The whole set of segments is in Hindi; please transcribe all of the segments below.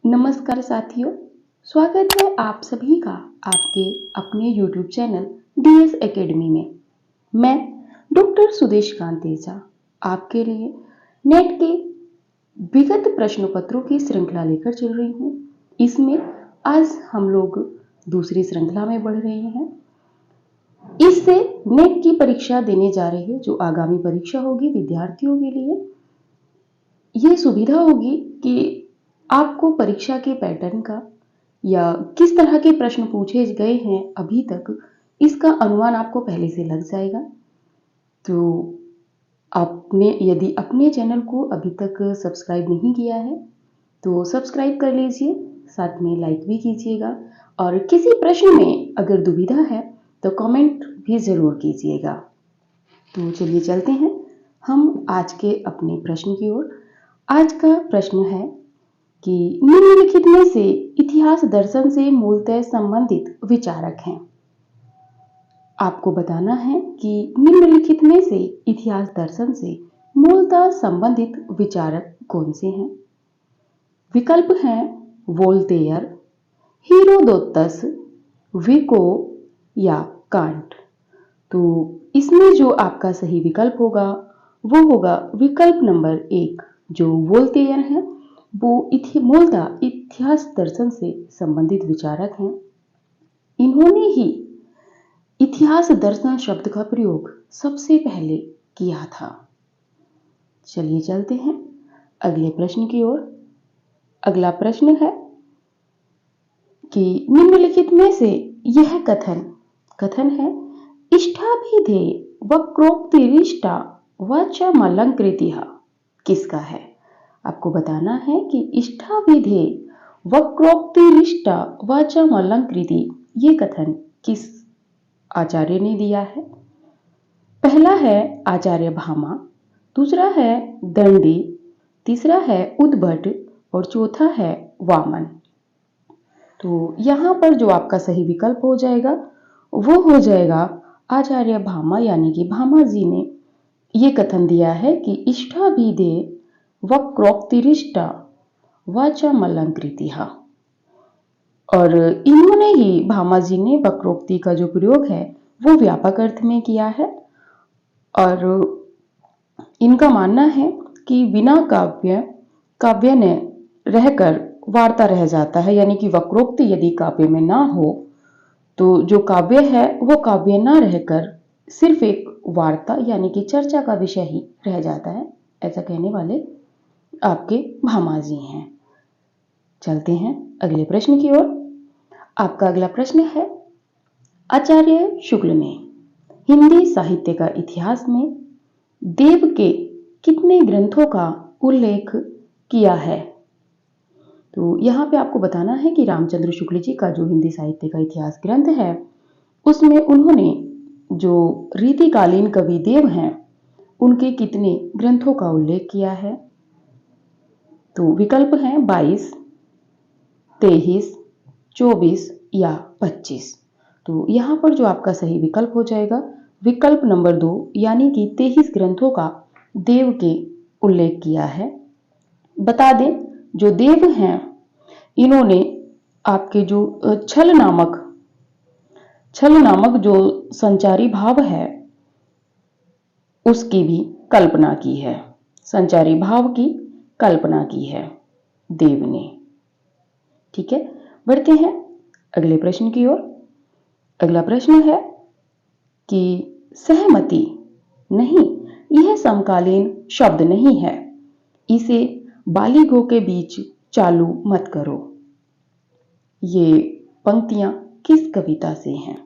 नमस्कार साथियों, स्वागत है आप सभी का आपके अपने YouTube चैनल DS एकेडमी में। मैं डॉक्टर सुदेश कांतेजा आपके लिए नेट के विगत प्रश्न पत्रों की श्रृंखला लेकर चल रही हूँ। इसमें आज हम लोग दूसरी श्रृंखला में बढ़ रहे हैं। इससे नेट की परीक्षा देने जा रहे हैं जो आगामी परीक्षा होगी विद्यार्थियों के लिए ये सुविधा होगी कि आपको परीक्षा के पैटर्न का या किस तरह के प्रश्न पूछे गए हैं अभी तक इसका अनुमान आपको पहले से लग जाएगा। तो आपने यदि अपने चैनल को अभी तक सब्सक्राइब नहीं किया है तो सब्सक्राइब कर लीजिए, साथ में लाइक भी कीजिएगा और किसी प्रश्न में अगर दुविधा है तो कमेंट भी ज़रूर कीजिएगा। तो चलिए चलते हैं हम आज के अपने प्रश्न की ओर। आज का प्रश्न है कि निम्नलिखित में से इतिहास दर्शन से मूलतः संबंधित विचारक हैं। आपको बताना है कि निम्नलिखित में से इतिहास दर्शन से मूलतः संबंधित विचारक कौन से हैं। विकल्प हैं वोल्टेयर, हीरोडोटस, विको या कांट। तो इसमें जो आपका सही विकल्प होगा वो होगा विकल्प नंबर 1। जो वोल्टेयर हैं वो मूलतः इतिहास दर्शन से संबंधित विचारक हैं। इन्होंने ही इतिहास दर्शन शब्द का प्रयोग सबसे पहले किया था। चलिए चलते हैं अगले प्रश्न की ओर। अगला प्रश्न है कि निम्नलिखित में से यह कथन है इष्टाभिधे वक्रोक्तिरिष्टा वाचामलंकृतिः किसका है। आपको बताना है कि इष्टाभिधे वक्रोक्तिरिष्टा वाचामलंकृति ये कथन किस आचार्य ने दिया है। पहला है आचार्य भामा, दूसरा है दंडी, तीसरा है उद्भट और चौथा है वामन। तो यहाँ पर जो आपका सही विकल्प हो जाएगा वो हो जाएगा आचार्य भामा, यानी कि भामा जी ने ये कथन दिया है कि इष्टाभिधे वक्रोक्तिरिष्टा वाचामलंकृतिः। और इन्होंने ही भामा जी ने वक्रोक्ति का जो प्रयोग है वो व्यापक अर्थ में किया है। और इनका मानना है कि बिना काव्य ने रहकर वार्ता रह जाता है, यानी कि वक्रोक्ति यदि काव्य में ना हो तो जो काव्य है वो काव्य ना रहकर सिर्फ एक वार्ता यानी कि चर्चा का विषय ही रह जाता है। ऐसा कहने वाले आपके भामा जी हैं। चलते हैं अगले प्रश्न की ओर। आपका अगला प्रश्न है आचार्य शुक्ल ने हिंदी साहित्य का इतिहास में देव के कितने ग्रंथों का उल्लेख किया है। तो यहाँ पे आपको बताना है कि रामचंद्र शुक्ल जी का जो हिंदी साहित्य का इतिहास ग्रंथ है उसमें उन्होंने जो रीतिकालीन कवि देव हैं उनके कितने ग्रंथों का उल्लेख किया है। तो विकल्प हैं 22, 23, 24 या 25। तो यहाँ पर जो आपका सही विकल्प हो जाएगा विकल्प नंबर 2, यानी कि 23 ग्रंथों का देव के उल्लेख किया है। बता दें जो देव हैं इन्होंने आपके जो छल नामक जो संचारी भाव है उसकी भी कल्पना की है। संचारी भाव की कल्पना की है देव ने। ठीक है, बढ़ते हैं अगले प्रश्न की ओर। अगला प्रश्न है कि सहमति नहीं, यह समकालीन शब्द नहीं है, इसे बालिगों के बीच चालू मत करो। ये पंक्तियां किस कविता से हैं।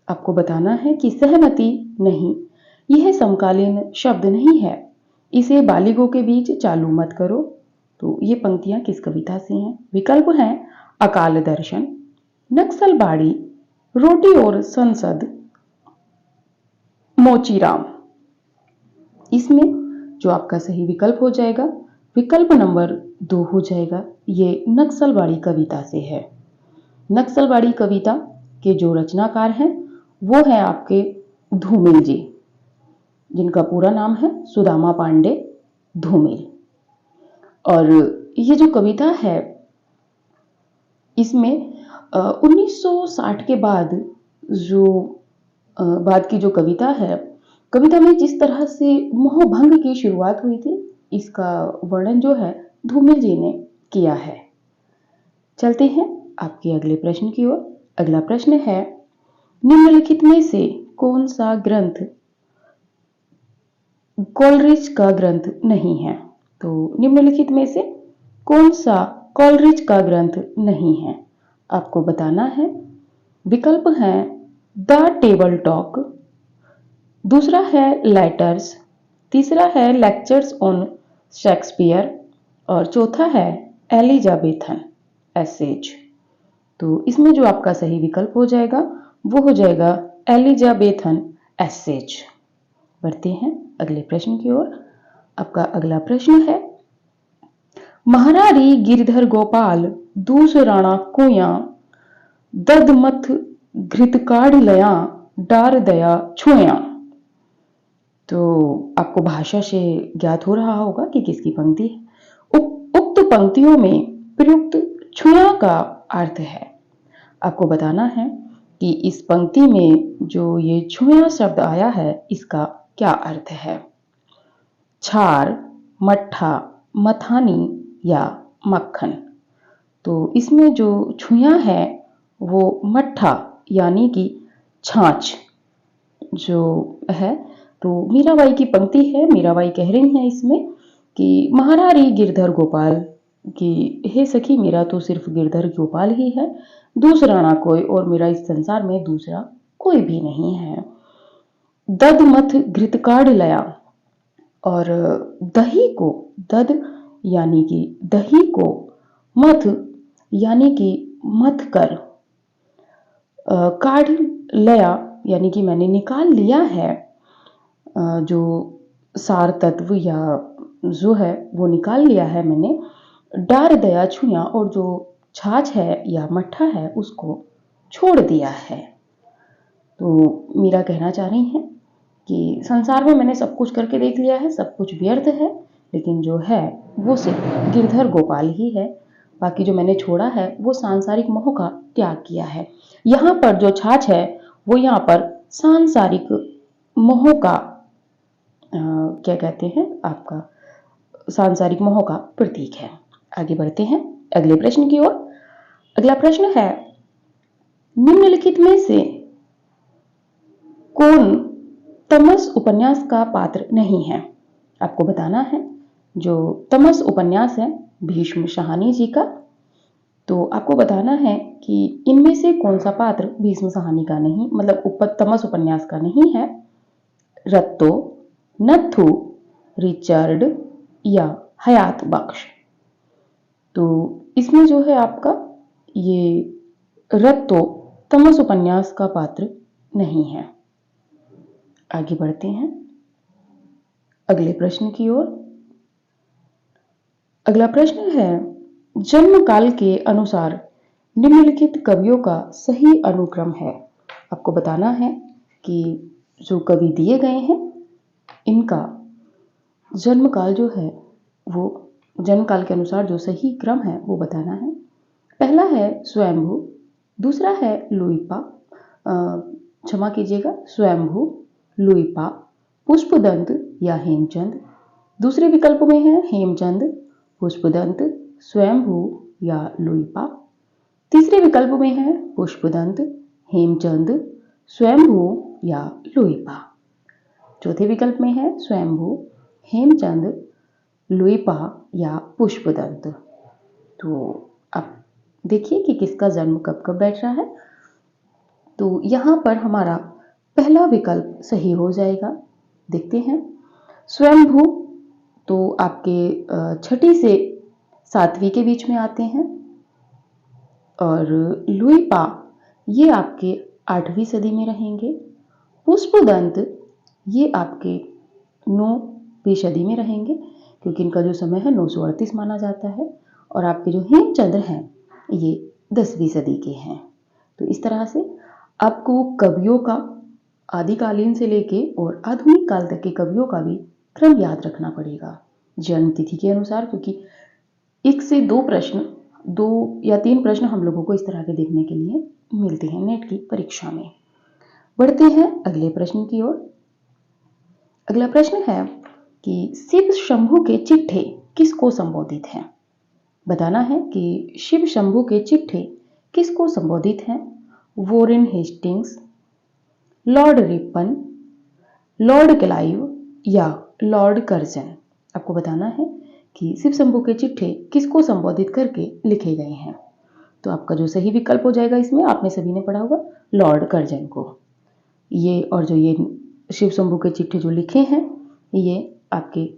आपको बताना है कि सहमति नहीं, यह समकालीन शब्द नहीं है, इसे बालिगों के बीच चालू मत करो। तो ये पंक्तियां किस कविता से हैं। विकल्प हैं अकाल दर्शन, नक्सलबाड़ी, रोटी और संसद, मोचीराम। इसमें जो आपका सही विकल्प हो जाएगा विकल्प नंबर 2 हो जाएगा। ये नक्सलबाड़ी कविता से है। नक्सलबाड़ी कविता के जो रचनाकार हैं वो है आपके धूमिल जी, जिनका पूरा नाम है सुदामा पांडे धूमिल। और ये जो कविता है इसमें 1960 के बाद जो बाद की जो कविता है, कविता में जिस तरह से मोहभंग की शुरुआत हुई थी, इसका वर्णन जो है धूमिल जी ने किया है। चलते हैं आपके अगले प्रश्न की ओर। अगला प्रश्न है, निम्नलिखित में से कौन सा ग्रंथ कोलरिज का ग्रंथ नहीं है? तो निम्नलिखित में से कौन सा कोलरिज का ग्रंथ नहीं है? आपको बताना है। विकल्प हैं द टेबल टॉक, दूसरा है लेटर्स, तीसरा है लेक्चर्स ऑन शेक्सपियर और चौथा है एलिजाबेथन एसेज। तो इसमें जो आपका सही विकल्प हो जाएगा वो हो जाएगा एलिजाबेथन एसेज। बढ़ते हैं अगले प्रश्न की ओर। आपका अगला प्रश्न है, महारारी गिरधर गोपाल दूस राणा कुया ददमथ घृतकाढ़ लया डार दया छुया। तो आपको भाषा से ज्ञात हो रहा होगा कि किसकी पंक्ति है। उक्त पंक्तियों में प्रयुक्त छुया का अर्थ है। आपको बताना है कि इस पंक्ति में जो ये छुया शब्द आया है इसका क्या अर्थ है। छार, मट्ठा, मथानी या मक्खन। तो इसमें जो छुया है वो मट्ठा यानी कि छाछ जो है, तो मीराबाई की पंक्ति है। मीराबाई कह रही हैं इसमें कि महारारी गिरधर गोपाल कि हे सखी, मेरा तो सिर्फ गिरधर गोपाल ही है, दूसरा ना कोई, और मेरा इस संसार में दूसरा कोई भी नहीं है। दद मथ घृतकाढ़ लया, और दही को, दद यानी कि दही को, मथ यानी कि मथ कर, काढ़ लया यानी कि मैंने निकाल लिया है, जो सार तत्व या जो है वो निकाल लिया है मैंने। डार दया छुया, और जो छाछ है या मट्ठा है उसको छोड़ दिया है। तो मीरा कहना चाह रही हैं कि संसार में मैंने सब कुछ करके देख लिया है, सब कुछ व्यर्थ है, लेकिन जो है वो सिर्फ गिरधर गोपाल ही है। बाकी जो मैंने छोड़ा है वो सांसारिक मोह का त्याग किया है। यहाँ पर जो छाछ है वो यहाँ पर सांसारिक मोह का क्या कहते हैं, आपका सांसारिक मोह का प्रतीक है। आगे बढ़ते हैं अगले प्रश्न की ओर। अगला प्रश्न है, निम्नलिखित में से कौन तमस उपन्यास का पात्र नहीं है? आपको बताना है। जो तमस उपन्यास है भीष्म साहनी जी का, तो आपको बताना है कि इनमें से कौन सा पात्र भीष्म साहनी का नहीं, मतलब तमस उपन्यास का नहीं है। रत्तो, नथु, रिचर्ड या हयात बख्श। तो इसमें जो है आपका ये रत्तो तमस उपन्यास का पात्र नहीं है। आगे बढ़ते हैं अगले प्रश्न की ओर। अगला प्रश्न है, जन्म काल के अनुसार निम्नलिखित कवियों का सही अनुक्रम है। आपको बताना है कि जो कवि दिए गए हैं इनका जन्म काल जो है वो जन्म काल के अनुसार जो सही क्रम है वो बताना है। पहला है स्वयंभू, दूसरा है लुइपा, क्षमा कीजिएगा, स्वयंभू, लुइपा, पुष्पदंत या हेमचंद। दूसरे विकल्प में है हेमचंद, पुष्पदंत, स्वयंभू या लुइपा। तीसरे विकल्प में है पुष्पदंत, हेमचंद, स्वयंभू या लुइपा। चौथे विकल्प में है स्वयंभू, हेमचंद, लुइपा या पुष्पदंत। तो आप देखिए कि किसका जन्म कब कब बैठ रहा है। तो यहाँ पर हमारा पहला विकल्प सही हो जाएगा। देखते हैं, स्वयंभू तो आपके छठी से सातवीं के बीच में आते हैं, और लुइपा ये आपके 8वीं सदी में रहेंगे। पुष्पदंत ये आपके 9वीं सदी में रहेंगे, क्योंकि इनका जो समय है 938 माना जाता है। और आपके जो हेमचंद्र हैं ये 10वीं सदी के हैं। तो इस तरह से आपको कवियों का आदिकालीन से लेके और आधुनिक काल तक के कवियों का भी क्रम याद रखना पड़ेगा जन्म तिथि के अनुसार, क्योंकि एक से दो प्रश्न, 2 या 3 प्रश्न हम लोगों को इस तरह के देखने के लिए मिलते हैं नेट की परीक्षा में। बढ़ते हैं अगले प्रश्न की ओर। अगला प्रश्न है कि शिव शंभू के चिट्ठे किसको संबोधित हैं? बताना है कि शिव शंभू के चिट्ठे किसको संबोधित हैं? Warren Hastings, Lord Ripon, Lord Clive या लॉर्ड कर्जन। आपको बताना है कि शिव शंभू के चिट्ठे किसको संबोधित करके लिखे गए हैं। तो आपका जो सही विकल्प हो जाएगा इसमें, आपने सभी ने पढ़ा होगा, लॉर्ड कर्जन को। ये और जो ये शिव शंभू के चिट्ठे जो लिखे हैं ये आपके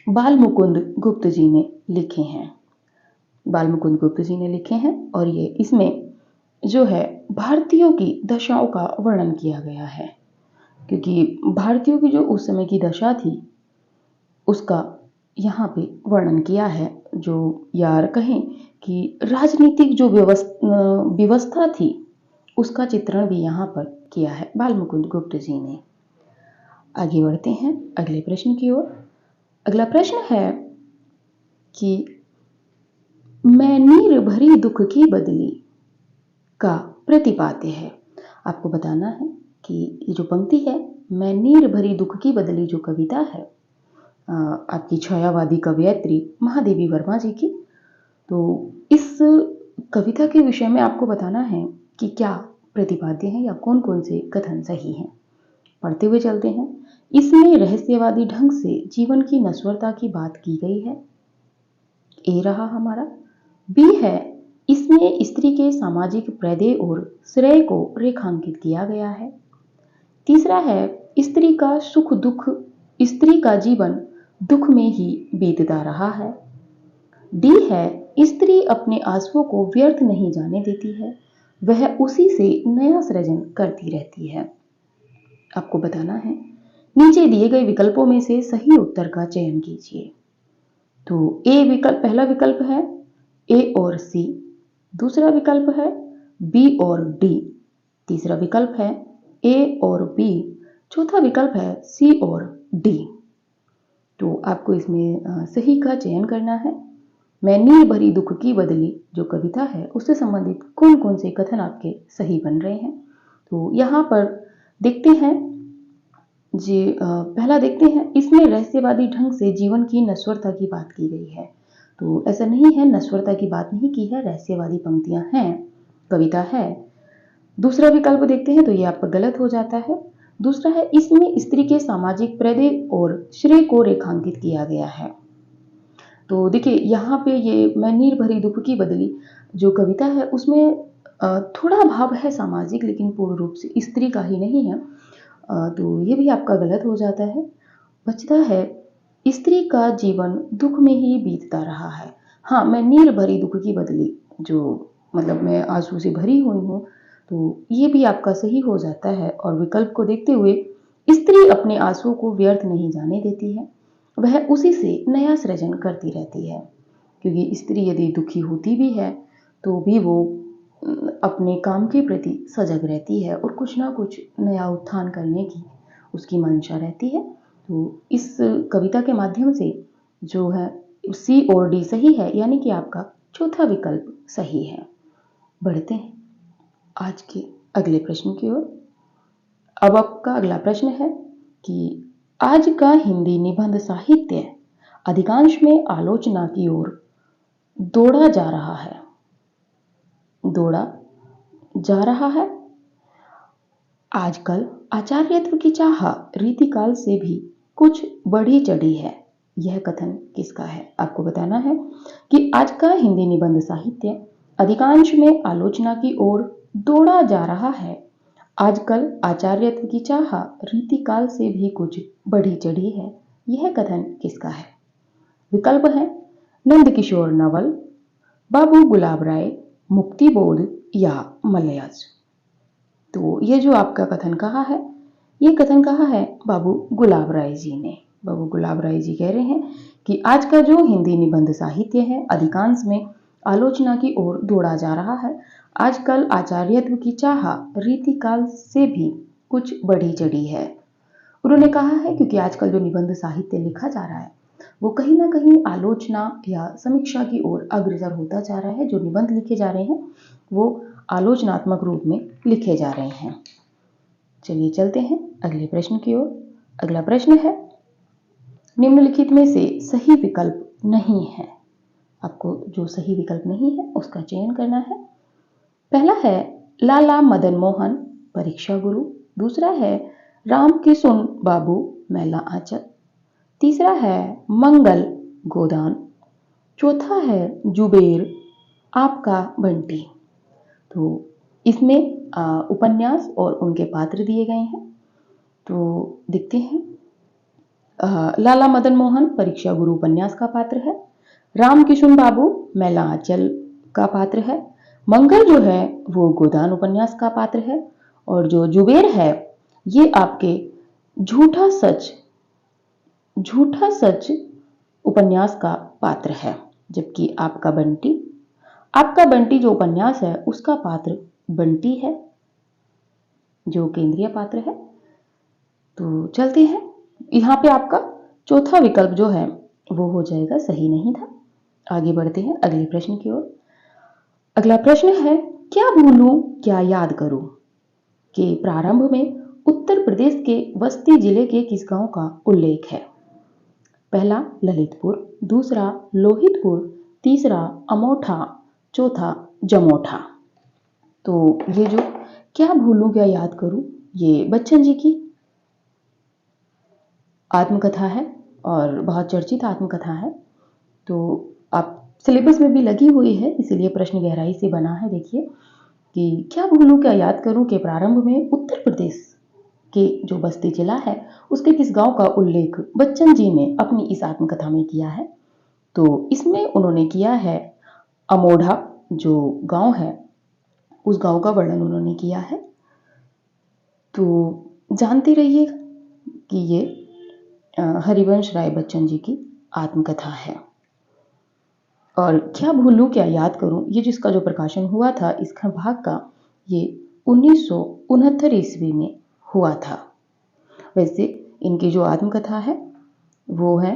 बाल मुकुंद गुप्त जी ने लिखे हैं। बाल मुकुंद गुप्त जी ने लिखे हैं और ये इसमें जो है भारतीयों की दशाओं का वर्णन किया गया है, क्योंकि भारतीयों की जो उस समय की दशा थी उसका यहाँ पे वर्णन किया है। जो यार कहें कि राजनीतिक जो व्यवस्था थी उसका चित्रण भी यहाँ पर किया है बाल मुकुंद गुप्त जी ने। आगे बढ़ते हैं अगले प्रश्न की ओर। अगला प्रश्न है कि मैं नीर भरी दुख की बदली का प्रतिपाद्य है। आपको बताना है कि ये जो पंक्ति है, मैं नीर भरी दुख की बदली, जो कविता है आपकी छायावादी कवयित्री महादेवी वर्मा जी की, तो इस कविता के विषय में आपको बताना है कि क्या प्रतिपाद्य है या कौन कौन से कथन सही हैं। पढ़ते हुए चलते हैं। इसमें रहस्यवादी ढंग से जीवन की नश्वरता की बात की गई है, ए रहा हमारा। बी है, इसमें स्त्री के सामाजिक प्रदय और श्रेय को रेखांकित किया गया है। तीसरा है, स्त्री का सुख दुख, स्त्री का जीवन दुख में ही बीतता रहा है। डी है, स्त्री अपने आंसुओं को व्यर्थ नहीं जाने देती है, वह उसी से नया सृजन करती रहती है। आपको बताना है, नीचे दिए गए विकल्पों में से सही उत्तर का चयन कीजिए। तो ए विकल्प, पहला विकल्प है ए और सी, दूसरा विकल्प है बी और डी, तीसरा विकल्प है ए और बी, चौथा विकल्प है सी और डी। तो आपको इसमें सही का चयन करना है। मैं नीर भरी दुख की बदली जो कविता है उससे संबंधित कौन कौन से कथन आपके सही बन रहे हैं। तो यहाँ पर देखते हैं जी, पहला देखते हैं, इसमें रहस्यवादी ढंग से जीवन की नश्वरता की बात की गई है। तो ऐसा नहीं है, नश्वरता की बात नहीं की है, रहस्यवादी पंक्तियां हैं, कविता है। दूसरा विकल्प देखते हैं तो ये आपका गलत हो जाता है। दूसरा है, इसमें स्त्री के सामाजिक प्रदय और श्रेय को रेखांकित किया गया है। तो देखिए यहाँ पे ये मैं नीर भरी दुख की बदली जो कविता है उसमें थोड़ा भाव है सामाजिक, लेकिन पूर्ण रूप से स्त्री का ही नहीं है। तो ये भी आपका गलत हो जाता है। बचता है, स्त्री का जीवन दुख में ही बीतता रहा है। हाँ, मैं नीर भरी दुख की बदली, जो मतलब मैं आंसू से भरी हुई हूँ, तो ये भी आपका सही हो जाता है। और विकल्प को देखते हुए, स्त्री अपने आंसुओं को व्यर्थ नहीं जाने देती है, वह उसी से नया सृजन करती रहती है। क्योंकि स्त्री यदि दुखी होती भी है तो भी वो अपने काम के प्रति सजग रहती है और कुछ ना कुछ नया उत्थान करने की उसकी मंशा रहती है। तो इस कविता के माध्यम से जो है सी और डी सही है, यानी कि आपका चौथा विकल्प सही है। बढ़ते हैं आज के अगले प्रश्न की ओर। अब आपका अगला प्रश्न है कि आज का हिंदी निबंध साहित्य अधिकांश में आलोचना की ओर दौड़ा जा रहा है। दौड़ा जा रहा है। आजकल आचार्यत्व की चाह रीतिकाल से भी कुछ बढ़ी चढ़ी है, यह कथन किसका है? आपको बताना है कि आज का हिंदी निबंध साहित्य अधिकांश में आलोचना की ओर दौड़ा जा रहा है। आजकल आचार्यत्व की चाह रीतिकाल से भी कुछ बढ़ी चढ़ी है, यह कथन किसका है? विकल्प है नंद किशोर नवल, बाबू गुलाब राय, मुक्तिबोध या मलयाज। तो ये जो आपका कथन कहा है, ये कथन कहा है बाबू गुलाब राय जी ने। बाबू गुलाब राय जी कह रहे हैं कि आज का जो हिंदी निबंध साहित्य है अधिकांश में आलोचना की ओर दौड़ा जा रहा है। आजकल आचार्यत्व की चाह रीतिकाल से भी कुछ बढ़ी चढ़ी है। उन्होंने कहा है क्योंकि आजकल जो निबंध साहित्य लिखा जा रहा है वो कहीं ना कहीं आलोचना या समीक्षा की ओर अग्रसर होता जा रहा है। जो निबंध लिखे जा रहे हैं वो आलोचनात्मक रूप में लिखे जा रहे हैं। चलिए चलते हैं अगले प्रश्न की ओर। अगला प्रश्न है, निम्नलिखित में से सही विकल्प नहीं है। आपको जो सही विकल्प नहीं है उसका चयन करना है। पहला है लाला मदन मोहन परीक्षा गुरु, दूसरा है राम किशुन बाबू मैला आंचल, तीसरा है मंगल गोदान, चौथा है जुबेर आपका बंटी। तो इसमें उपन्यास और उनके पात्र दिए गए हैं। तो देखते हैं। लाला मदन मोहन परीक्षा गुरु उपन्यास का पात्र है, राम किशुन बाबू मैला आंचल का पात्र है, मंगल जो है वो गोदान उपन्यास का पात्र है, और जो जुबेर है ये आपके झूठा सच उपन्यास का पात्र है। जबकि आपका बंटी जो उपन्यास है उसका पात्र बंटी है, जो केंद्रीय पात्र है। तो चलते हैं, यहाँ पे आपका चौथा विकल्प जो है वो हो जाएगा, सही नहीं था। आगे बढ़ते हैं अगले प्रश्न की ओर। अगला प्रश्न है, क्या भूलूं क्या याद करूं के प्रारंभ में उत्तर प्रदेश के बस्ती जिले के किस गांव का उल्लेख है? पहला ललितपुर, दूसरा लोहितपुर, तीसरा अमोठा, चौथा जमोठा। तो ये जो क्या भूलूं क्या याद करूं, ये बच्चन जी की आत्मकथा है और बहुत चर्चित आत्मकथा है। तो आप सिलेबस में भी लगी हुई है, इसीलिए प्रश्न गहराई से बना है। देखिए कि क्या भूलूं क्या याद करूं के प्रारंभ में उत्तर प्रदेश के जो बस्ती जिला है उसके किस गांव का उल्लेख बच्चन जी ने अपनी इस आत्मकथा में किया है? तो इसमें उन्होंने किया है अमोढ़ा जो गांव है उस गांव का वर्णन उन्होंने किया है। तो जानते रहिए कि ये हरिवंश राय बच्चन जी की आत्मकथा है। और क्या भूलूं क्या याद करूं ये जिसका जो प्रकाशन हुआ था इसका भाग का, ये 1969 ईस्वी में हुआ था। वैसे इनकी जो आत्मकथा है वो है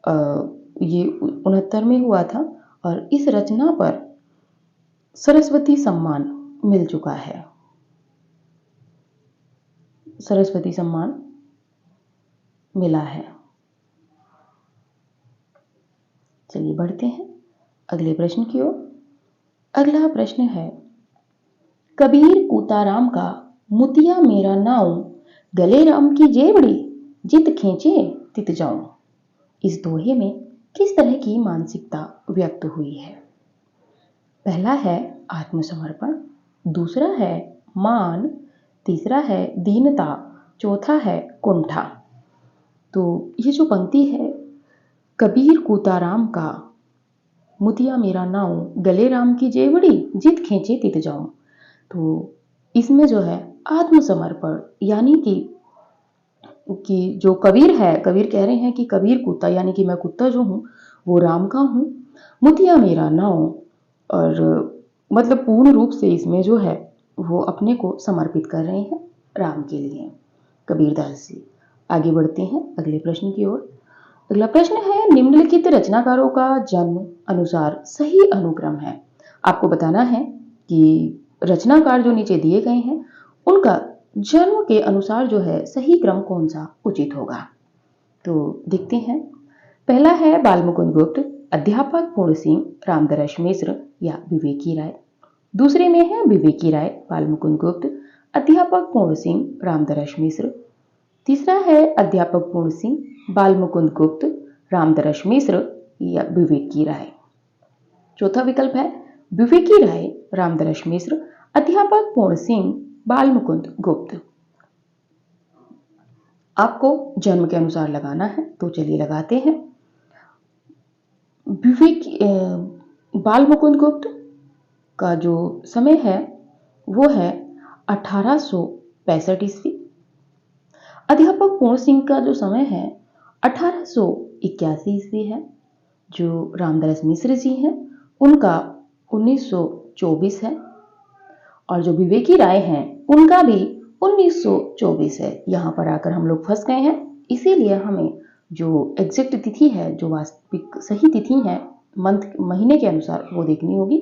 ये 69 में हुआ था और इस रचना पर सरस्वती सम्मान मिल चुका है। सरस्वती सम्मान मिला है। चलिए बढ़ते हैं अगले प्रश्न की ओर। अगला प्रश्न है, कबीर कूताराम का मुतिया मेरा नाऊ, गले राम की जेवड़ी, जित खींचे तित जाऊं। इस दोहे में किस तरह की मानसिकता व्यक्त हुई है? पहला है आत्मसमर्पण, दूसरा है मान, तीसरा है दीनता, चौथा है कुंठा। तो ये जो पंक्ति है, कबीर कूताराम का मुतिया मेरा नाऊ, गले राम की जेवड़ी, जित खींचे तित जाऊं। तो इसमें जो है आत्मसमर्पण, यानी कि जो कबीर है, कबीर कह रहे हैं कि कबीर कुत्ता, यानी कि मैं कुत्ता जो हूँ वो राम का हूँ, मुतिया मेरा नाऊ, और मतलब पूर्ण रूप से इसमें जो है वो अपने को समर्पित कर रहे हैं राम के लिए, कबीरदास जी। आगे बढ़ते हैं अगले प्रश्न की ओर। अगला प्रश्न है, निम्नलिखित रचनाकारों का जन्म अनुसार सही अनुक्रम है। आपको बताना है कि रचनाकार जो नीचे दिए गए हैं उनका जन्म के अनुसार जो है सही क्रम कौन सा उचित होगा। तो देखते हैं। पहला है बालमुकुंद गुप्त, अध्यापक पूर्ण सिंह, रामदरस मिश्र या विवेकी राय। दूसरे में है विवेकी राय, बालमुकुंद गुप्त, अध्यापक पूर्ण सिंह, रामदरस मिश्र। तीसरा है अध्यापक पूर्ण सिंह, बालमुकुंद गुप्त, रामदरस मिश्र या विवेकी राय। चौथा विकल्प है विवेकी राय, रामदरस मिश्र, अध्यापक पूर्ण सिंह, बालमुकुंद गुप्त। आपको जन्म के अनुसार लगाना है, तो चलिए लगाते हैं। बालमुकुंद गुप्त का जो समय है वो है 1865 ईस्वी। अध्यापक पूर्ण सिंह का जो समय है 1881 ईस्वी है। जो रामदरस मिश्र जी हैं उनका 1924 है, और जो विवेकी राय हैं उनका भी 1924 है। यहाँ पर आकर हम लोग फंस गए हैं, इसीलिए हमें जो एग्जैक्ट तिथि है, जो वास्तविक सही तिथि है महीने के अनुसार, वो देखनी होगी।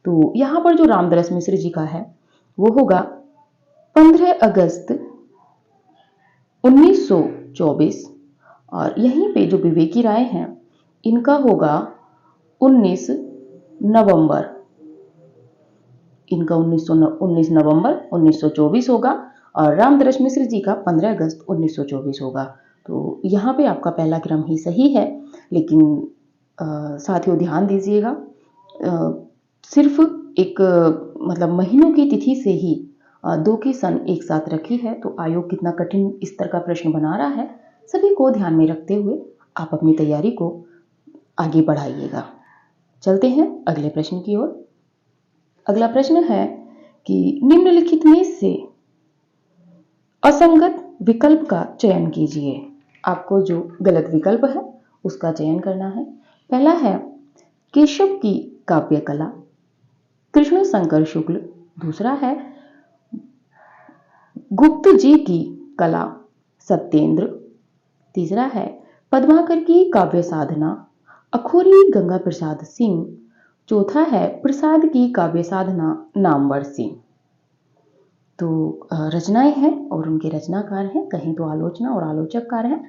तो यहाँ पर जो रामदरस मिश्र जी का है वो होगा 15 अगस्त 1924, और यहीं पे जो विवेकी राय हैं इनका होगा 19 नवंबर, इनका 19 नवंबर 1924 होगा, और रामदरस मिश्र जी का 15 अगस्त 1924 होगा। तो यहाँ पे आपका पहला क्रम ही सही है, लेकिन साथियों ध्यान दीजिएगा, सिर्फ एक मतलब महीनों की तिथि से ही दो के सन एक साथ रखी है, तो आयोग कितना कठिन स्तर का प्रश्न बना रहा है, सभी को ध्यान में रखते हुए आप अपनी तैयारी को आगे बढ़ाइएगा। चलते हैं अगले प्रश्न की ओर। अगला प्रश्न है कि निम्नलिखित में से असंगत विकल्प का चयन कीजिए। आपको जो गलत विकल्प है उसका चयन करना है। पहला है केशव की काव्य कला, कृष्ण शंकर शुक्ल। दूसरा है गुप्त जी की कला, सत्येंद्र। तीसरा है पद्माकर की काव्य साधना, अखोरी गंगा प्रसाद सिंह। चौथा है प्रसाद की काव्य साधना, नामवर सिंह। तो रचनाएं हैं और उनके रचनाकार हैं, कहीं तो आलोचना और आलोचककार हैं।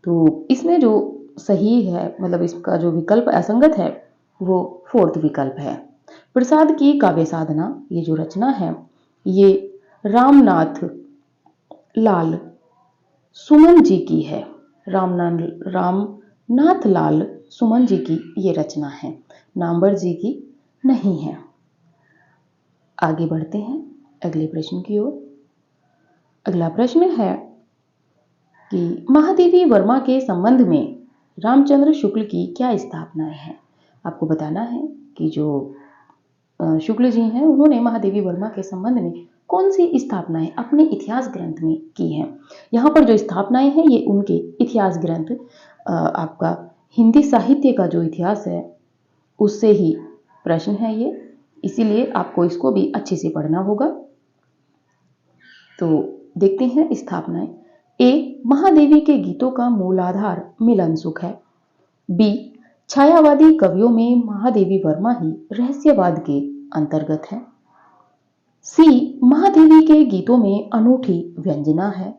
तो इसमें जो सही है, मतलब इसका जो विकल्प असंगत है वो फोर्थ विकल्प है। प्रसाद की काव्य साधना, ये जो रचना है ये रामनाथ लाल सुमन जी की है। रामनाथ लाल सुमन जी की ये रचना है, नामवर जी की नहीं है। आगे बढ़ते हैं अगले प्रश्न की ओर। अगला प्रश्न है कि महादेवी वर्मा के संबंध में रामचंद्र शुक्ल की क्या स्थापनाएं हैं। आपको बताना है कि जो शुक्ल जी हैं उन्होंने महादेवी वर्मा के संबंध में कौन सी स्थापनाएं अपने इतिहास ग्रंथ में की हैं। यहाँ पर जो स्थापनाएं हैं ये उनके इतिहास ग्रंथ, आपका हिंदी साहित्य का जो इतिहास है उससे ही प्रश्न है ये, इसीलिए आपको इसको भी अच्छे से पढ़ना होगा। तो देखते हैं स्थापनाएं। ए, महादेवी के गीतों का मूल आधार मिलन सुख है। बी, छायावादी कवियों में महादेवी वर्मा ही रहस्यवाद के अंतर्गत है। सी, महादेवी के गीतों में अनूठी व्यंजना है।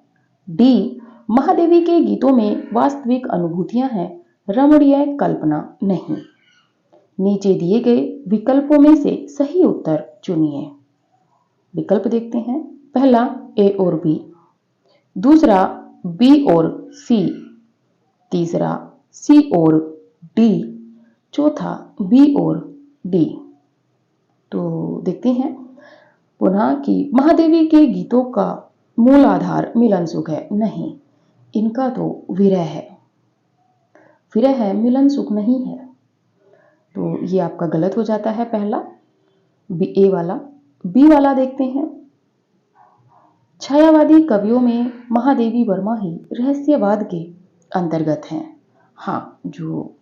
डी, महादेवी के गीतों में वास्तविक अनुभूतियां हैं, रमणीय कल्पना नहीं। नीचे दिए गए विकल्पों में से सही उत्तर चुनिए। विकल्प देखते हैं। पहला ए और बी, दूसरा बी और सी, तीसरा सी और डी, चौथा बी और डी। तो देखते हैं पुनः कि महादेवी के गीतों का मूल आधार मिलन सुख है, नहीं, इनका तो विरह है, विरह है, मिलन सुख नहीं है। तो ये आपका गलत हो जाता है पहला, बी ए वाला। बी वाला देखते हैं। छायावादी कवियों में महादेवी वर्मा ही रहस्यवाद के अंतर्गत हैं। हाँ, जो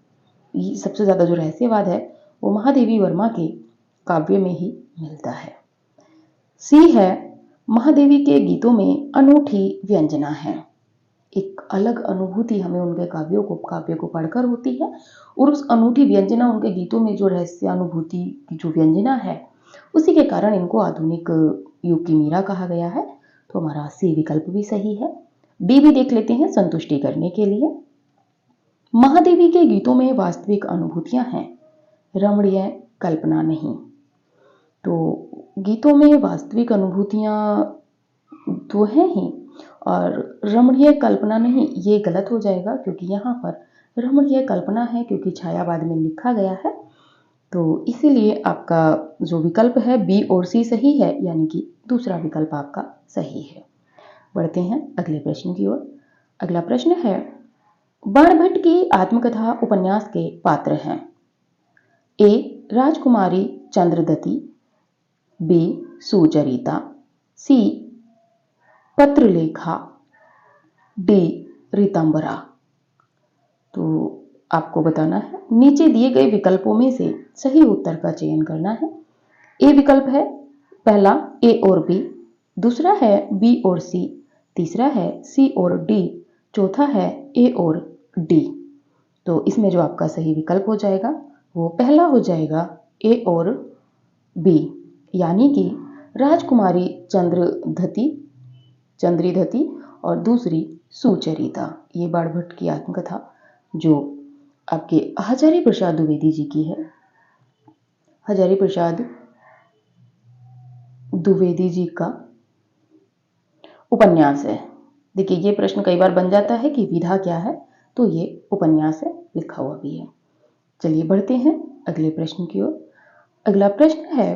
सबसे ज्यादा जो रहस्यवाद है वो महादेवी वर्मा के काव्य में ही मिलता है। सी है, महादेवी के गीतों में अनूठी व्यंजना है। एक अलग अनुभूति हमें उनके काव्य को पढ़कर होती है, और उस अनूठी व्यंजना उनके गीतों में जो रहस्यानुभूति की जो व्यंजना है उसी के कारण इनको आधुनिक युग की मीरा कहा गया है। तो हमारा सी विकल्प भी सही है। डी भी देख लेते हैं संतुष्टि करने के लिए। महादेवी के गीतों में वास्तविक अनुभूतियां हैं, रमणीय कल्पना नहीं। तो गीतों में वास्तविक अनुभूतियां तो हैं ही, और रमणीय कल्पना नहीं, ये गलत हो जाएगा, क्योंकि यहाँ पर रमणीय कल्पना है क्योंकि छायावाद में लिखा गया है। तो इसीलिए आपका जो विकल्प है बी और सी सही है, यानी कि दूसरा विकल्प आपका सही है। बढ़ते हैं अगले प्रश्न की ओर। अगला प्रश्न है, बाणभट्ट की आत्मकथा उपन्यास के पात्र हैं। ए, राजकुमारी चंद्रदती, बी, सुचरिता, सी, पत्रलेखा, डी, ऋतंबरा। तो आपको बताना है, नीचे दिए गए विकल्पों में से सही उत्तर का चयन करना है। ए विकल्प है पहला ए और बी, दूसरा है बी और सी, तीसरा है सी और डी, चौथा है ए और डी। तो इसमें जो आपका सही विकल्प हो जाएगा वो पहला हो जाएगा ए और बी, यानी कि राजकुमारी चंद्रिधति और दूसरी सुचरिता। ये बाणभट्ट की आत्मकथा जो आपके हजारी प्रसाद द्विवेदी जी की है। हजारी प्रसाद द्विवेदी जी का उपन्यास है। देखिए, ये प्रश्न कई बार बन जाता है कि विधा क्या है, तो ये उपन्यास है, लिखा हुआ भी है। चलिए बढ़ते हैं अगले प्रश्न की ओर। अगला प्रश्न है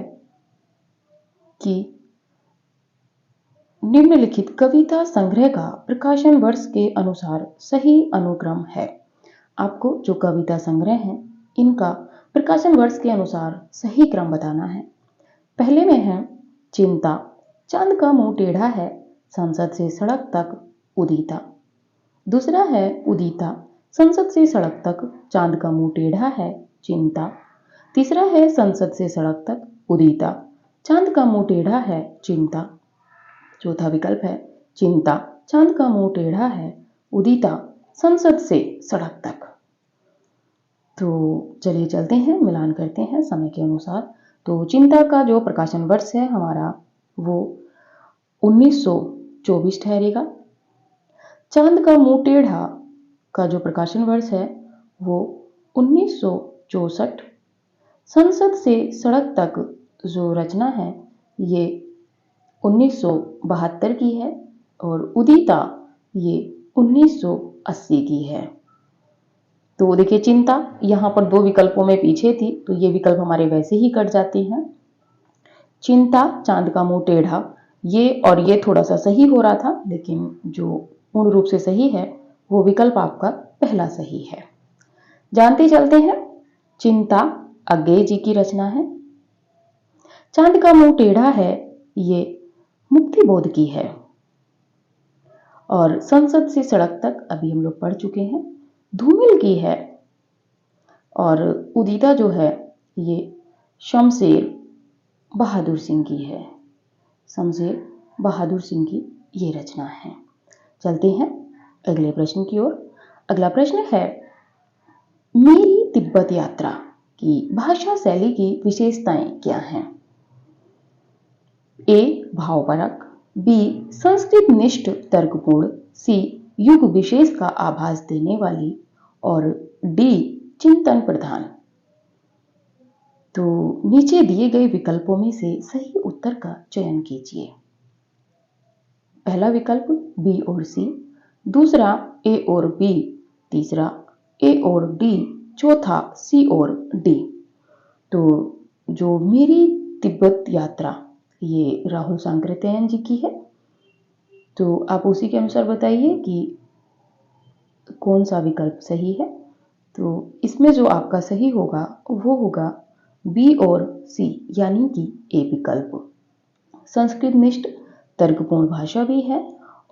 कि निम्नलिखित कविता संग्रह का प्रकाशन वर्ष के अनुसार सही अनुक्रम है। आपको जो कविता संग्रह हैं इनका प्रकाशन वर्ष के अनुसार सही क्रम बताना है। पहले में है चिंता, चांद का मुंह टेढ़ा है, संसद से सड़क तक उदिता। दूसरा है उदिता, संसद से सड़क तक, चांद का मुंह टेढ़ा है, चिंता। तीसरा है संसद से सड़क तक उदिता, चांद का मुंह टेढ़ा है, चिंता। चौथा विकल्प है चिंता, चांद का मुंह टेढ़ा है, उदिता, संसद से सड़क तक। तो चलिए चलते हैं, मिलान करते हैं समय के अनुसार। तो चिंता का जो प्रकाशन वर्ष है हमारा वो 1924 ठहरेगा। चांद का मुंह टेढ़ा का जो प्रकाशन वर्ष है वो 1964। संसद से सड़क तक जो रचना है ये 1972 की है और उदिता ये 1980 की है। तो देखिए, चिंता यहाँ पर दो विकल्पों में पीछे थी, तो ये विकल्प हमारे वैसे ही कट जाते हैं। चिंता, चांद का मुंह टेढ़ा, ये और ये थोड़ा सा सही हो रहा था, लेकिन जो पूर्ण रूप से सही है वो विकल्प आपका पहला सही है। जानते चलते हैं, चिंता अज्ञेय जी की रचना है। चांद का मुंह टेढ़ा है ये मुक्ति बोध की है। और संसद से सड़क तक अभी हम लोग पढ़ चुके हैं, धूमिल की है। और उदिता जो है ये शमशेर बहादुर सिंह की है। शमशेर बहादुर सिंह की ये रचना है। चलते हैं अगले प्रश्न की ओर। अगला प्रश्न है, मेरी तिब्बत यात्रा की भाषा शैली की विशेषताएं क्या हैं? ए भावपरक, बी संस्कृत निष्ठ तर्कपूर्ण, सी युग विशेष का आभास देने वाली और डी चिंतन प्रधान। तो नीचे दिए गए विकल्पों में से सही उत्तर का चयन कीजिए। पहला विकल्प बी और सी, दूसरा ए और बी, तीसरा ए और डी, चौथा सी और डी। तो जो मेरी तिब्बत यात्रा ये राहुल सांकृत्यायन जी की है, तो आप उसी के अनुसार बताइए कि कौन सा विकल्प सही है। तो इसमें जो आपका सही होगा वो होगा बी और सी, यानी कि ए विकल्प। संस्कृत निष्ठ तर्कपूर्ण भाषा भी है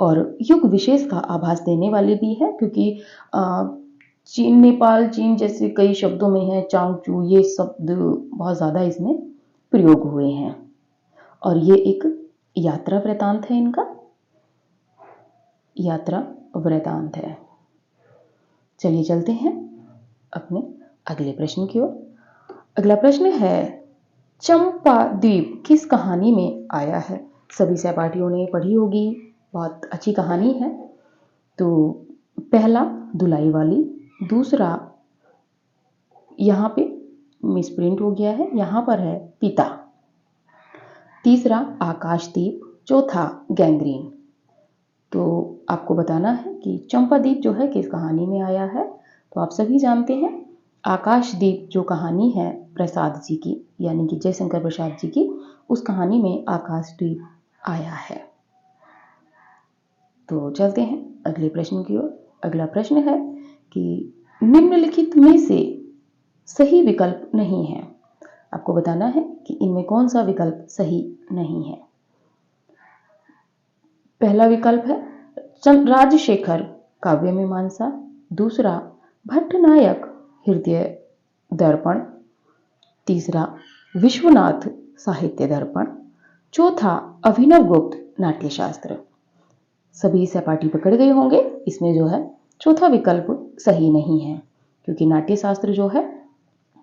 और युग विशेष का आभास देने वाले भी है, क्योंकि चीन, नेपाल, चीन जैसे कई शब्दों में है चांगचू, ये शब्द बहुत ज़्यादा इसमें प्रयोग हुए हैं। और ये एक यात्रा वृतांत है, इनका यात्रा वृतांत है। चलिए चलते हैं अपने अगले प्रश्न की ओर। अगला प्रश्न है, चंपा द्वीप किस कहानी में आया है? सभी सहपाठियों ने पढ़ी होगी, बहुत अच्छी कहानी है। तो पहला दुलाई वाली, दूसरा यहाँ पे मिसप्रिंट हो गया है, यहाँ पर है पिता, तीसरा आकाशदीप, चौथा गैंग्रीन। तो आपको बताना है कि चंपादीप जो है किस कहानी में आया है। तो आप सभी जानते हैं, आकाशदीप जो कहानी है प्रसाद जी की, यानी कि जयशंकर प्रसाद जी की, उस कहानी में आकाशदीप आया है। तो चलते हैं अगले प्रश्न की ओर। अगला प्रश्न है कि निम्नलिखित में से सही विकल्प नहीं है। आपको बताना है कि इनमें कौन सा विकल्प सही नहीं है। पहला विकल्प है राजशेखर काव्य मीमांसा, दूसरा भट्टनायक हृदय दर्पण, तीसरा विश्वनाथ साहित्य दर्पण, चौथा अभिनव गुप्त नाट्यशास्त्र। सभी सहपाठी पकड़ गए होंगे, इसमें जो है चौथा विकल्प सही नहीं है, क्योंकि नाट्यशास्त्र जो है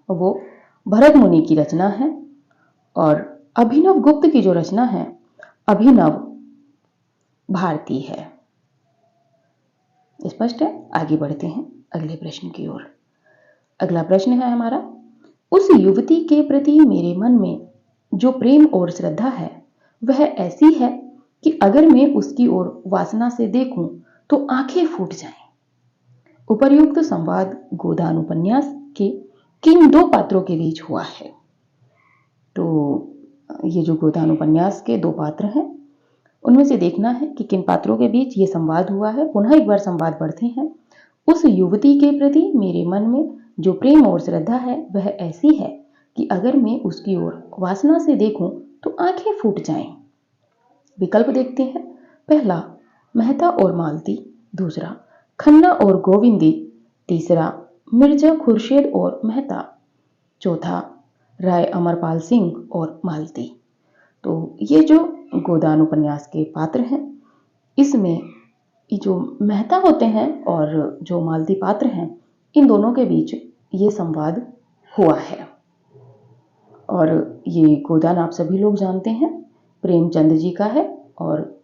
वो भरत मुनि की रचना है और अभिनव गुप्त की जो रचना है अभिनव भारती है। स्पष्ट है? आगे बढ़ते हैं अगले प्रश्न की ओर। अगला प्रश्न है हमारा, उस युवती के प्रति मेरे मन में जो प्रेम और श्रद्धा है वह ऐसी है कि अगर मैं उसकी ओर वासना से देखूं तो आंखें फूट जाएं। उपर्युक्त संवाद गोदान उपन्यास के किन दो पात्रों के बीच हुआ है? तो ये जो गोदान उपन्यास के दो पात्र हैं उनमें से देखना है कि किन पात्रों के बीच ये संवाद हुआ है। पुनः एक बार संवाद पढ़ते हैं। उस युवती के प्रति मेरे मन में जो प्रेम और श्रद्धा है वह ऐसी है कि अगर मैं उसकी ओर वासना से देखूं तो आंखें फूट जाएं। विकल्प देखते हैं। पहला, मेहता और मालती। दूसरा, खन्ना और गोविंदी। तीसरा, मिर्जा खुर्शीद और मेहता। चौथा, राय अमरपाल सिंह और मालती। तो ये जो गोदान उपन्यास के पात्र हैं इसमें जो मेहता होते हैं और जो मालती पात्र हैं इन दोनों के बीच ये संवाद हुआ है। और ये गोदान आप सभी लोग जानते हैं प्रेमचंद जी का है और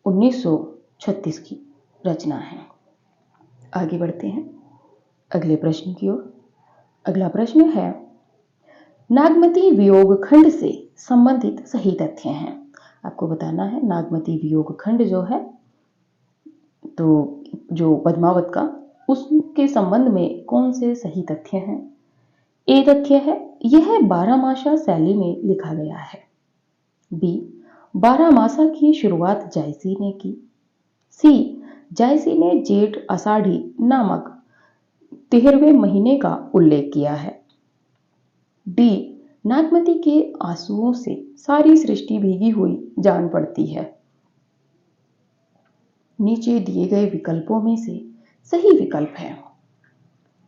1936 की रचना है। आगे बढ़ते हैं अगले प्रश्न की ओर। अगला प्रश्न है, नागमती वियोग खंड से संबंधित सही तथ्य हैं। आपको बताना है नागमती वियोग खंड जो है तो जो पद्मावत का उसके संबंध में कौन से सही तथ्य हैं। ए तथ्य है यह बारहमासा शैली में लिखा गया है। बी, बारहमासा की शुरुआत जायसी ने की। सी, जायसी ने जेठ आषाढ़ी नामक 13वें महीने का उल्लेख किया है। डी, नागमती के आंसुओं से सारी सृष्टि भीगी हुई जान पड़ती है। नीचे दिए गए विकल्पों में से सही विकल्प है।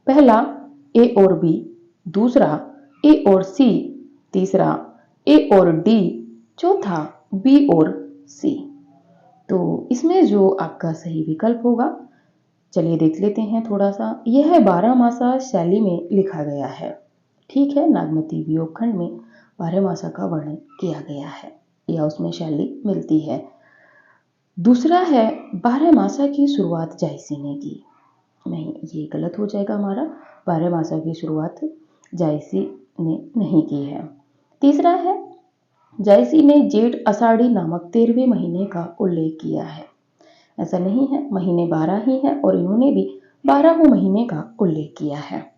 पहला ए और बी, दूसरा ए और सी, तीसरा ए और डी, चौथा बी और सी। तो इसमें जो आपका सही विकल्प होगा चलिए देख लेते हैं थोड़ा सा। यह बारहमासा शैली में लिखा गया है। ठीक है, नागमती वियोग खंड में बारहमासा का वर्णन किया गया है या उसमें शैली मिलती है। दूसरा है बारहमासा की शुरुआत जायसी ने की। नहीं, ये गलत हो जाएगा हमारा। बारहमासा की शुरुआत जायसी ने नहीं की है। तीसरा है जायसी ने जेठ आषाढ़ी नामक 13वें महीने का उल्लेख किया है। ऐसा नहीं है, महीने 12 ही है और इन्होंने भी 12वें महीने का उल्लेख किया है।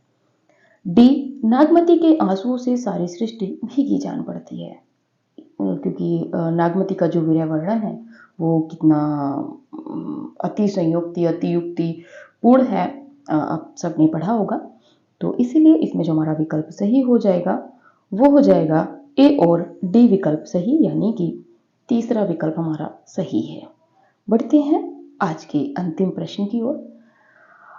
डी, नागमती के आंसुओं से सारी सृष्टि भीगी जान पड़ती है, क्योंकि नागमती का जो वीर्य वर्णन है वो कितना अति संयुक्ति अति युक्ति पूर्ण है, आप सबने पढ़ा होगा। तो इसीलिए इसमें जो हमारा विकल्प सही हो जाएगा वो हो जाएगा ए और डी विकल्प सही, यानी कि तीसरा विकल्प हमारा सही है। बढ़ते हैं आज के अंतिम प्रश्न की ओर।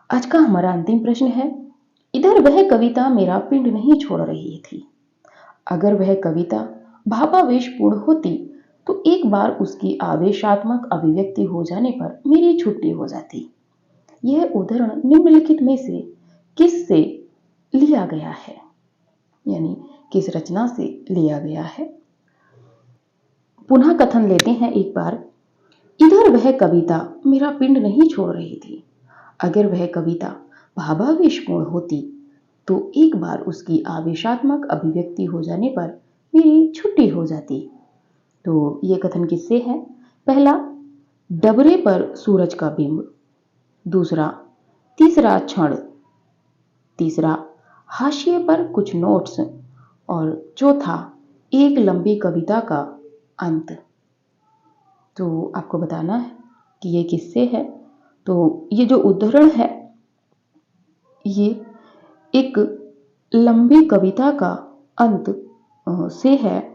आज का हमारा अंतिम प्रश्न है, इधर वह कविता मेरा पिंड नहीं छोड़ रही थी। अगर वह कविता भावावेशपूर्ण होती तो एक बार उसकी आवेशात्मक अभिव्यक्ति हो जाने पर मेरी छुट्टी हो जाती। यह उदाहरण निम्नलिखित में से किस से लिया गया है, यानी किस रचना से लिया गया है। पुनः कथन लेते हैं एक बार। इधर वह कविता मेरा पिंड नहीं छोड़ रही थी। अगर वह कविता भावावेशपूर्ण होती तो एक बार उसकी आवेशात्मक अभिव्यक्ति हो जाने पर मेरी छुट्टी हो जाती। तो ये कथन किससे है? पहला, डबरे पर सूरज का बिंब। दूसरा, तीसरा क्षण। तीसरा, हाशिए पर कुछ नोट्स। और चौथा, एक लंबी कविता का अंत। तो आपको बताना है कि ये किससे है। तो ये जो उदाहरण है ये एक लंबी कविता का अंत से है।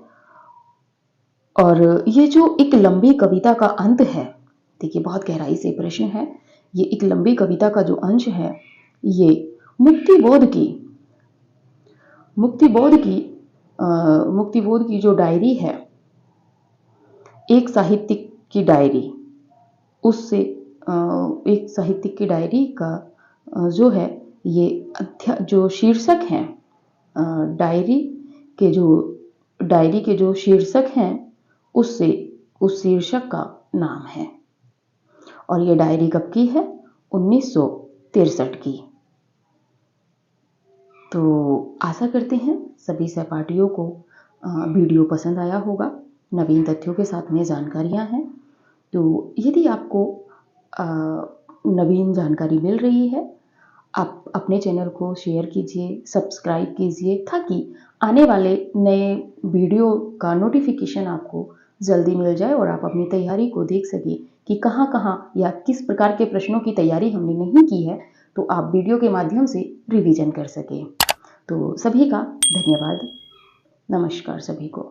और ये जो एक लंबी कविता का अंत है, देखिए बहुत गहराई से प्रश्न है। ये एक लंबी कविता का जो अंश है ये मुक्तिबोध की जो डायरी है, एक साहित्यिक की डायरी, उससे एक साहित्यिक की डायरी का जो है ये जो शीर्षक हैं, डायरी के जो शीर्षक हैं उससे उस शीर्षक का नाम है। और ये डायरी कब की है? 1963 की। तो आशा करते हैं सभी सहपाठियों को वीडियो पसंद आया होगा। नवीन तथ्यों के साथ में जानकारियाँ हैं। तो यदि आपको नवीन जानकारी मिल रही है, आप अपने चैनल को शेयर कीजिए, सब्सक्राइब कीजिए, ताकि आने वाले नए वीडियो का नोटिफिकेशन आपको जल्दी मिल जाए और आप अपनी तैयारी को देख सकें कि कहाँ-कहाँ या किस प्रकार के प्रश्नों की तैयारी हमने नहीं की है, तो आप वीडियो के माध्यम से रिवीजन कर सकें। तो सभी का धन्यवाद। नमस्कार सभी को।